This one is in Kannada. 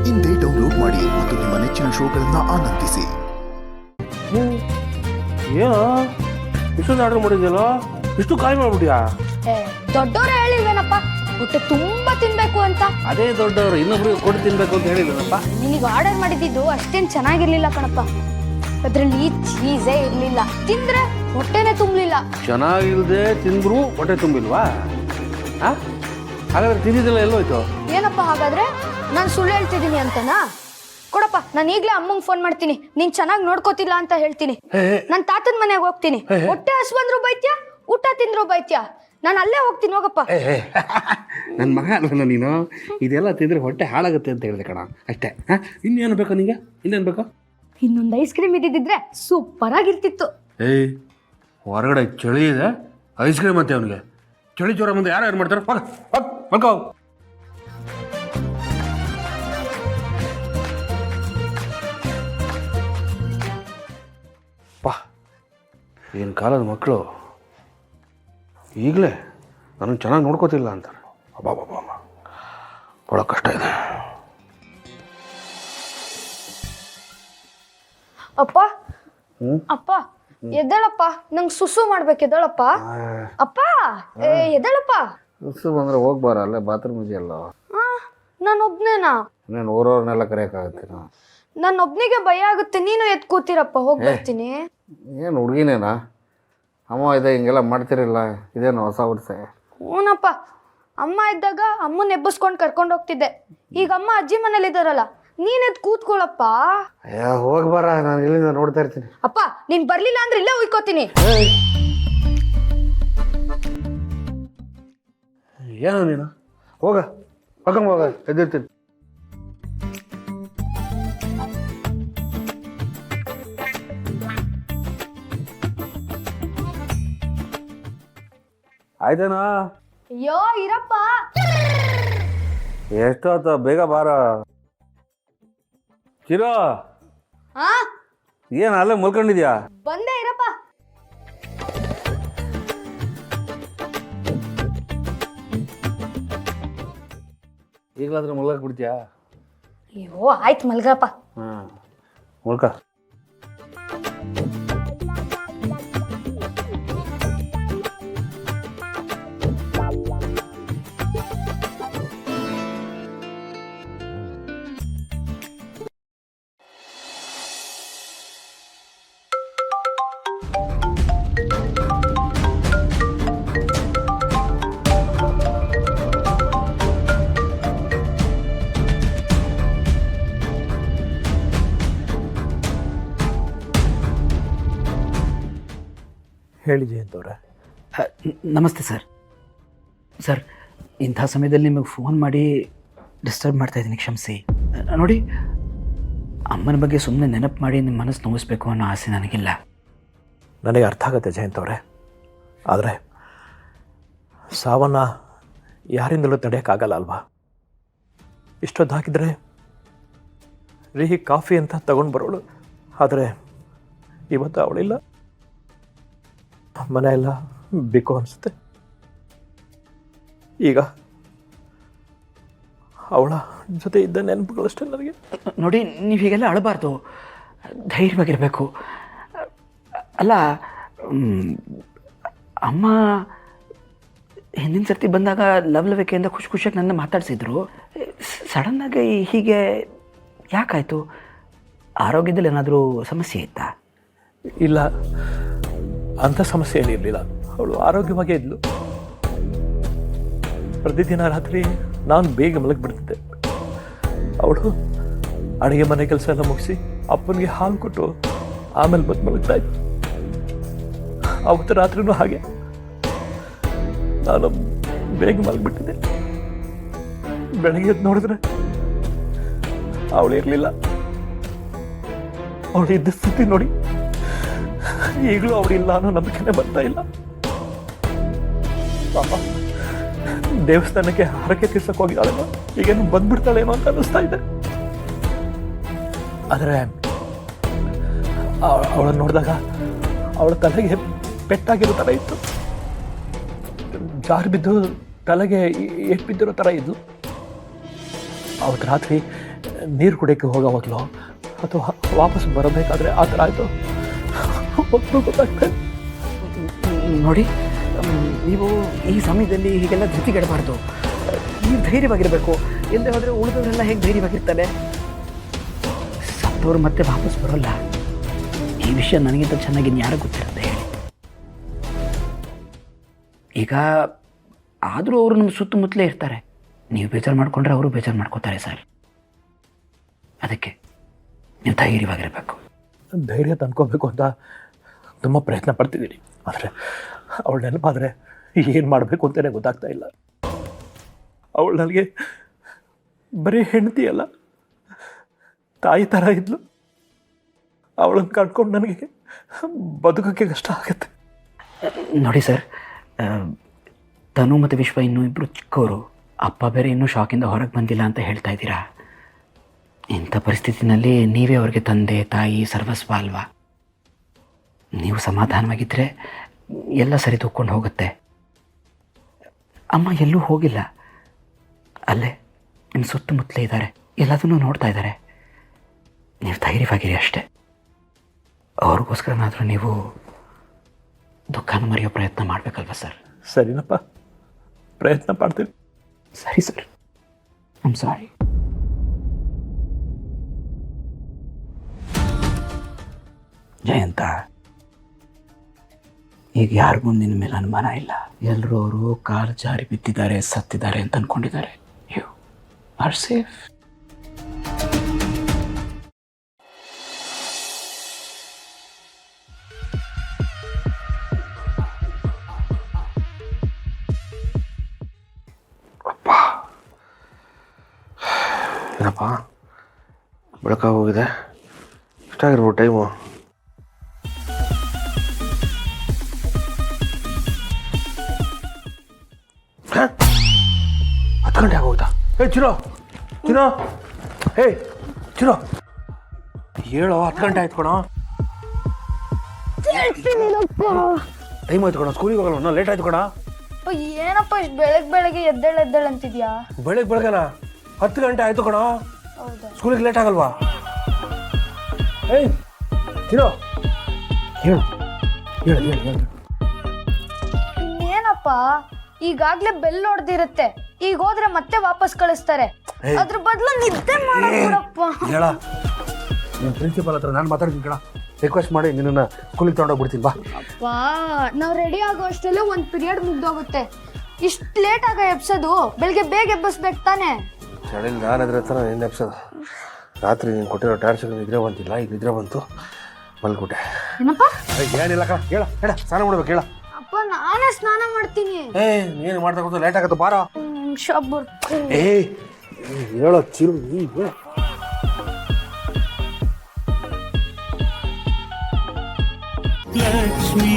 ಇಂದೇ ಡೌನ್ಲೋಡ್ ಮಾಡಿ ಮತ್ತು ನಿಮ್ಮ ನೆಚ್ಚಿನ ಶೋಗಳನ್ನ ಆನಂದಿಸಿ. ಏನೋ ಇಷ್ಟೊಂದು ಆರ್ಡರ್ ಮಾಡಿದ್ಯಲ್ಲ, ಇಷ್ಟು ಕಾಯಿ ಮಾಡ್ಬಿಟ್ಯಾ? ದೊಡ್ಡವ್ರ ಹೇಳಿಲ್ವೇನಪ್ಪ ಹೊಟ್ಟೆ ತುಂಬಾ ತಿನ್ಬೇಕು ಅಂತ. ಅದೇ ದೊಡ್ಡವರು ಇನ್ನೊಬ್ರಿಗೆ ಕೊಟ್ಟು ತಿನ್ಬೇಕು ಅಂತ ಹೇಳಿದ್ನಪ್ಪ. ನಿನಗೆ ಆರ್ಡರ್ ಮಾಡಿದ್ದು ಅಷ್ಟೇನ್ ಚೆನ್ನಾಗಿರ್ಲಿಲ್ಲ ಕಣಪ್ಪ. ಅದ್ರಲ್ಲಿ ಚೀಸೇ ಇರ್ಲಿಲ್ಲ, ತಿಂದ್ರೆ ಹೊಟ್ಟೆನೆ ತುಂಬಲಿಲ್ಲ. ಚೆನ್ನಾಗಿಲ್ದೆ ತಿಂದ್ರು ಹೊಟ್ಟೆ ತುಂಬಿಲ್ವಾ? ಹಾಗಾದ್ರೆ ತಿಂದಿದ್ದೆಲ್ಲ ಎಲ್ಲೋಯ್ತು? ಏನಪ್ಪ ಹಾಗಾದ್ರೆ ನಾನು ಸುಳ್ಳು ಹೇಳ್ತಿದ್ದೀನಿ ಅಂತನಾ? ಕೊಡಪ್ಪ, ನಾನು ಈಗ್ಲೇ ಅಮ್ಮಂಗ್ ಫೋನ್ ಮಾಡ್ತೀನಿ. ನೀನ್ ಚೆನ್ನಾಗಿ ನೋಡ್ಕೋತಿಲ್ಲ ಅಂತ ಹೇಳ್ತೀನಿ. ನನ್ ತಾತನ ಮನೆಗೆ ಹೋಗ್ತೀನಿ. ಹೊಟ್ಟೆ ಹಸ್ವಂದ್ರು ಬೈತ್ಯಾ, ಊಟ ತಿಂದ್ರು ಬೈತ್ಯಾ, ನಾನು ಅಲ್ಲೇ ಹೋಗ್ತೀನಿ. ಹೋಗಪ್ಪ. ನನ್ನ ಮಗ ಅಲ್ವಲ್ಲ ನೀನು, ಇದೆಲ್ಲ ತಿಂದ್ರೆ ಹೊಟ್ಟೆ ಹಾಳಾಗುತ್ತೆ ಅಂತ ಹೇಳಿದೆ ಕಣ, ಅಷ್ಟೇ. ಇನ್ನೇನು ಬೇಕು ನಿಂಗೆ? ಇನ್ನೇನು ಬೇಕು? ಇನ್ನೊಂದು ಐಸ್ ಕ್ರೀಮ್ ಇದ್ದಿದ್ರೆ ಸೂಪರ್ ಆಗಿರ್ತಿತ್ತು. ಹೊರಗಡೆ ಚಳಿ ಇದೆ, ಐಸ್ ಕ್ರೀಮ್ ಅಂತೆ ಅವನಿಗೆ. ಚಳಿ ಜ್ವರ ಮುಂದೆ ಯಾರು ಮಾಡ್ತಾರೆ? ಮಲ್ಕೋ. ಪಾ, ಏನು ಕಾಲದ ಮಕ್ಕಳು ಈಗಲೇ ನನಗೆ ಚೆನ್ನಾಗಿ ನೋಡ್ಕೋತಿಲ್ಲ ಅಂತಾರೆ. ಅಬ್ಬಾ, ಭಾಳ ಕಷ್ಟ ಇದೆ. ಅಪ್ಪ ಅಪ್ಪ ಎದ್ದೇಳಪ್ಪ, ನಂಗೆ ಸುಸು ಮಾಡ್ಬೇಕು. ಎದ್ದೇಳಪ್ಪ ಅಪ್ಪ, ಎದ್ದೇಳಪ್ಪ. ಸುಸು ಬಂದ್ರೆ ಹೋಗ್ಬಾರ, ಅಲ್ಲೇ ಬಾತ್ರೂಮ್ ಇದೆಯಲ್ಲ. ನಾನು ಒಬ್ನೇನಾ? ನಾನು ಊರವ್ರನ್ನೆಲ್ಲ ಕರೆಯೋಕ್ಕಾಗುತ್ತೆ? ನನ್ನ ಒಬ್ನಿಗೆ ಭಯ ಆಗುತ್ತೆ. ನೀನು ಎದ್ ಕೂತಿರಪ್ಪ, ಹೋಗಿ ಬರ್ತೀನಿ. ಏನು ಹುಡುಗಿನೇನಾ? ಅಮ್ಮ ಇದೆ ಹಿಂಗೆಲ್ಲ ಮಾಡ್ತಿರಲ್ಲ, ಇದೇನು ಹೊಸ ವರ್ಷ? ಹ್ಞೂನಪ್ಪ, ಅಮ್ಮ ಇದ್ದಾಗ ಅಮ್ಮನ ಎಬ್ಬಿಸ್ಕೊಂಡು ಕರ್ಕೊಂಡು ಹೋಗ್ತಿದ್ದೆ. ಈಗ ಅಮ್ಮ ಅಜ್ಜಿ ಮನೇಲಿ ಇದ್ದಾರಲ್ಲ, ನೀನೆದ್ ಕೂತ್ಕೊಳ್ಳಪ್ಪ. ಹೋಗ್ಬಾರ, ನಾನು ಇಲ್ಲಿಂದ ನೋಡ್ತಾ ಇರ್ತೀನಿ. ಅಪ್ಪ, ನೀನ್ ಬರ್ಲಿಲ್ಲ ಅಂದ್ರೆ ಇಲ್ಲೇ ಉಯ್ಕೋತೀನಿ. ಏನು ನೀನು? ಹೋಗ ಹೋಗ, ಎದ್ದಿರ್ತೀನಿ. ಆಯ್ತೇನಾ? ಅಯ್ಯೋ ಇರಪ್ಪ. ಎಷ್ಟೊತ್ತ? ಬೇಗ ಬಾರ. ಚಿರೋ, ಏನು ಅಲ್ಲೇ ಮುಲ್ಕೊಂಡಿದ್ಯಾ? ಬಂದೆ, ಇರಪ್ಪ. ಈಗಲಾದ್ರೂ ಮುಲ್ಗಕ್ಕೆ ಬಿಡ್ತೀಯಾ? ಅಯ್ಯೋ ಆಯ್ತು, ಮಲ್ಗಪ್ಪ. ಮುಲ್ಕ. ಹೇಳಿ ಜಯಂತವ್ರೆ. ನಮಸ್ತೆ ಸರ್. ಇಂಥ ಸಮಯದಲ್ಲಿ ನಿಮಗೆ ಫೋನ್ ಮಾಡಿ ಡಿಸ್ಟರ್ಬ್ ಮಾಡ್ತಾಯಿದ್ದೀನಿ, ಕ್ಷಮಿಸಿ. ನೋಡಿ, ಅಮ್ಮನ ಬಗ್ಗೆ ಸುಮ್ಮನೆ ನೆನಪು ಮಾಡಿ ನಿಮ್ಮ ಮನಸ್ಸು ನೋವಿಸ್ಬೇಕು ಅನ್ನೋ ಆಸೆ ನನಗಿಲ್ಲ. ನನಗೆ ಅರ್ಥ ಆಗುತ್ತೆ ಜಯಂತವ್ರೆ, ಆದರೆ ಸಾವನ್ನು ಯಾರಿಂದಲೂ ತಡೆಯೋಕ್ಕಾಗಲ್ಲ ಅಲ್ವಾ? ಇಷ್ಟೊತ್ತು ಹಾಕಿದರೆ ರೀಹಿ ಕಾಫಿ ಅಂತ ತಗೊಂಡು ಬರೋಳು, ಆದರೆ ಇವತ್ತು ಅವಳಿಲ್ಲ. ಮನೆ ಎಲ್ಲ ಬೇಕು ಅನಿಸುತ್ತೆ. ಈಗ ಅವಳ ಜೊತೆ ಇದ್ದ ನೆನಪುಗಳಷ್ಟೇ ನನಗೆ. ನೋಡಿ, ನೀವು ಹೀಗೆಲ್ಲ ಅಳಬಾರ್ದು, ಧೈರ್ಯವಾಗಿರಬೇಕು. ಅಲ್ಲ, ಅಮ್ಮ ಹಿಂದಿನ ಸರ್ತಿ ಬಂದಾಗ ಲವಲವಿಕೆಯಿಂದ ಖುಷಿಯಾಗಿ ನನ್ನ ಮಾತಾಡಿಸಿದ್ರು. ಸಡನ್ನಾಗಿ ಹೀಗೆ ಯಾಕಾಯಿತು? ಆರೋಗ್ಯದಲ್ಲಿ ಏನಾದರೂ ಸಮಸ್ಯೆ ಇತ್ತಾ? ಇಲ್ಲ, ಅಂಥ ಸಮಸ್ಯೆ ಏನಿರಲಿಲ್ಲ. ಅವಳು ಆರೋಗ್ಯವಾಗೇ ಇದ್ಲು. ಪ್ರತಿದಿನ ರಾತ್ರಿ ನಾನು ಬೇಗ ಮಲಗಿಬಿಡ್ತಿದ್ದೆ. ಅವಳು ಅಡುಗೆ ಮನೆ ಕೆಲಸ ಎಲ್ಲ ಮುಗಿಸಿ ಅಪ್ಪನಿಗೆ ಹಾಲು ಕೊಟ್ಟು ಆಮೇಲೆ ಬಂದು ಮಲಗ್ತಾ ಇತ್ತು. ಅವತ್ತು ರಾತ್ರಿನೂ ಹಾಗೆ ನಾನು ಬೇಗ ಮಲಗಿಬಿಟ್ಟಿದ್ದೆ. ಬೆಳಗ್ಗೆ ಎದ್ದು ನೋಡಿದ್ರೆ ಅವಳು ಇರಲಿಲ್ಲ. ಅವಳು ಇದ್ದ ಸ್ಥಿತಿ ನೋಡಿ ಈಗಲೂ ಅವಳಿಲ್ಲ ಅನ್ನೋ ನಂಬಿಕೆನೇ ಬರ್ತಾ ಇಲ್ಲ. ಪಾಪ ದೇವಸ್ಥಾನಕ್ಕೆ ಹರಕೆ ತೀರ್ಸಕ್ಕೆ ಹೋಗಿದ್ದಾಳೇನೋ, ಈಗೇನು ಬಂದ್ಬಿಡ್ತಾಳೇನೋ ಅಂತ ಅನ್ನಿಸ್ತಾ ಇದೆ. ಆದರೆ ಅವಳನ್ನು ನೋಡಿದಾಗ ಅವಳ ತಲೆಗೆ ಪೆಟ್ಟಾಗಿರೋ ಥರ ಇತ್ತು. ಜಾರು ಬಿದ್ದು ತಲೆಗೆ ಏಟ್ ಬಿದ್ದಿರೋ ಥರ ಇದ್ಲು. ಅವತ್ತು ರಾತ್ರಿ ನೀರು ಕುಡಿಯೋಕ್ಕೆ ಹೋಗೋವಾಗಲೋ ಅಥವಾ ವಾಪಸ್ ಬರಬೇಕಾದ್ರೆ ಆ ಥರ ಆಯಿತು ಗೊತ್ತಾಗ್ತಾ ಇಲ್ಲ. ನೋಡಿ ನೀವು ಈ ಸಮಯದಲ್ಲಿ ಹೀಗೆಲ್ಲ ಧೃತಿಗೆಡಬಾರ್ದು. ನೀವು ಧೈರ್ಯವಾಗಿರಬೇಕು. ಎಲ್ಲೇ ಹೋದರೆ ಉಳಿದವರೆಲ್ಲ ಹೇಗೆ ಧೈರ್ಯವಾಗಿರ್ತಾರೆ? ಸತ್ತವರು ಮತ್ತೆ ವಾಪಸ್ ಬರೋಲ್ಲ. ಈ ವಿಷಯ ನನಗಿಂತ ಚೆನ್ನಾಗಿ ಯಾರು ಗೊತ್ತಿರುತ್ತೆ ಹೇಳಿ. ಈಗ ಆದರೂ ಅವರು ನಮ್ಮ ಸುತ್ತಮುತ್ತಲೇ ಇರ್ತಾರೆ. ನೀವು ಬೇಜಾರು ಮಾಡಿಕೊಂಡ್ರೆ ಅವರು ಬೇಜಾರು ಮಾಡ್ಕೋತಾರೆ ಸರ್. ಅದಕ್ಕೆ ನೀವು ಧೈರ್ಯವಾಗಿರಬೇಕು. ಧೈರ್ಯ ತಂದ್ಕೋಬೇಕು ಅಂತ ತುಂಬ ಪ್ರಯತ್ನ ಪಡ್ತಿದ್ದೀನಿ. ಆದರೆ ಅವಳು ನೆನಪಾದರೆ ಏನು ಮಾಡಬೇಕು ಅಂತಲೇ ಗೊತ್ತಾಗ್ತಾ ಇಲ್ಲ. ಅವಳು ನನಗೆ ಬರೀ ಹೆಂಡತಿ ಅಲ್ಲ, ತಾಯಿ ಥರ ಇದ್ಲು. ಅವಳನ್ನು ಕಳ್ಕೊಂಡು ನನಗೆ ಬದುಕೋಕ್ಕೆ ಕಷ್ಟ ಆಗುತ್ತೆ. ನೋಡಿ ಸರ್, ತನು ಮತ್ತು ವಿಶ್ವ ಇನ್ನೂ ಇಬ್ಬರು ಚಿಕ್ಕವರು. ಅಪ್ಪ ಬೇರೆ ಇನ್ನೂ ಶಾಕಿಂದ ಹೊರಗೆ ಬಂದಿಲ್ಲ ಅಂತ ಹೇಳ್ತಾ ಇದ್ದೀರಾ. ಇಂಥ ಪರಿಸ್ಥಿತಿನಲ್ಲಿ ನೀವೇ ಅವ್ರಿಗೆ ತಂದೆ ತಾಯಿ ಸರ್ವಸ್ವ ಅಲ್ವಾ? ನೀವು ಸಮಾಧಾನವಾಗಿದ್ದರೆ ಎಲ್ಲ ಸರಿ ತೂಕೊಂಡು ಹೋಗುತ್ತೆ. ಅಮ್ಮ ಎಲ್ಲೂ ಹೋಗಿಲ್ಲ, ಅಲ್ಲೇ ನಿಮ್ಮ ಸುತ್ತಮುತ್ತಲೇ ಇದ್ದಾರೆ, ಎಲ್ಲದನ್ನೂ ನೋಡ್ತಾ ಇದ್ದಾರೆ. ನೀವು ಧೈರ್ಯವಾಗಿರಿ ಅಷ್ಟೇ. ಅವ್ರಿಗೋಸ್ಕರನಾದರೂ ನೀವು ದುಃಖನ ಮರೆಯೋ ಪ್ರಯತ್ನ ಮಾಡಬೇಕಲ್ವ ಸರ್? ಸರಿನಪ್ಪ, ಪ್ರಯತ್ನ ಪಡ್ತೀನಿ. ಸರಿ sir, I am sorry. Jayanta, ಈಗ ಯಾರಿಗೂ ನಿನ್ನ ಮೇಲೆ ಅನುಮಾನ ಇಲ್ಲ. ಎಲ್ಲರೂ ಅವರು ಕಾಲು ಜಾರಿ ಬಿದ್ದಿದ್ದಾರೆ, ಸತ್ತಿದ್ದಾರೆ ಅಂತ ಅಂದ್ಕೊಂಡಿದ್ದಾರೆ. You are safe. ಏನಪ್ಪ ಬೆಳಕಾಗೋಗಿದೆ, ಎಷ್ಟಾಗಿರ್ಬೋದು ಟೈಮು? ಹತ್ತು ಗಂಟೆ ಆಗೋಗ್ತಾ? ಚಿರೋ ಚಿರೋ, ಚಿರೋ ಹೇಳೋ, 10 ಗಂಟೆ ಆಯ್ತು ಕಣೋ. ಟೈಮ್ ಆಯ್ತು ಕಣ, ಸ್ಕೂಲಿಗೆ ಹೋಗಲ್ಲ, ಲೇಟ್ ಆಯ್ತು ಕಣ. ಏನಪ್ಪ ಇಷ್ಟು ಬೆಳಗ್ಗೆ ಎದ್ದೇಳು ಅಂತಿದ್ಯಾ? ಬೆಳಗ್ಗೆನಾ? 10 ಗಂಟೆ ಆಯ್ತು ಕಣ, ಸ್ಕೂಲಿಗೆ ಲೇಟ್ ಆಗಲ್ವಾ? ಚಿರೋ ಹೇಳು ಹೇಳು ಹೇಳು ಹೇಳು. ಏನಪ್ಪ, ಈಗಾಗ್ಲೇ ಬೆಲ್ ಹೊಡೆದಿರುತ್ತೆ, ಈಗ ಹೋದ್ರೆ ಮತ್ತೆ ವಾಪಸ್ ಕಳಿಸ್ತಾರೆ. ಅದ್ರ ಬದಲು ನಿದ್ದೆ ಮಾಡಪ್ಪ. ಹೇಳ, ನಿಮ್ಮ ಪ್ರಿನ್ಸಿಪಲ್ ಹತ್ರ ನಾನು ಮಾತಾಡ್ತೀನಿ ಕಣ. ರಿಕ್ವೆಸ್ಟ್ ಮಾಡಿ ನಿನ್ನನ್ನು ಸ್ಕೂಲಿಗೆ ತಗೊಂಡೋಗ್ಬಿಡ್ತೀನಿ ಬಾ. ಅಪ್ಪ, ನಾವು ರೆಡಿ ಆಗೋ ಅಷ್ಟರಲ್ಲೇ ಒಂದು ಪೀರಿಯಡ್ ಮುಗ್ದೋಗುತ್ತೆ. ಇಷ್ಟು ಲೇಟ್ ಆಗ ಎಬ್ಸೋದು? ಬೆಳಗ್ಗೆ ಬೇಗ ಎಬ್ಬಿಸ್ಬೇಕು ತಾನೆ. ಚಳಿಲಿ ನಾನು ಅದ್ರ ಹತ್ರ ನಿನ್ನೆ ಎಬ್ಸೋದು. ರಾತ್ರಿ ನೀನು ಕೊಟ್ಟಿರೋ ಟ್ಯಾಬ್ಲೆಟ್ಸ್ ನಿದ್ರೆ ಬಂತಿಲ್ಲ, ಈಗ ನಿದ್ರೆ ಬಂತು, ಮಲ್ಕೊಟ್ಟೆ. ಏನಪ್ಪ? ಏನಿಲ್ಲ ಕಣ, ಹೇಳ ಹೇಳ, ಸ್ನಾನ ಮಾಡ್ಬೇಕು ಹೇಳ. ಅಪ್ಪ, ನಾನೇ ಸ್ನಾನ ಮಾಡ್ತೀನಿ. ನೀನು ಮಾಡ್ತಾ ಕೂತು ಲೇಟ್ ಆಗತ್ತೆ, ಬಾರ. ಹೇಳೋ ಚಿರು, ಲಕ್ಷ್ಮೀ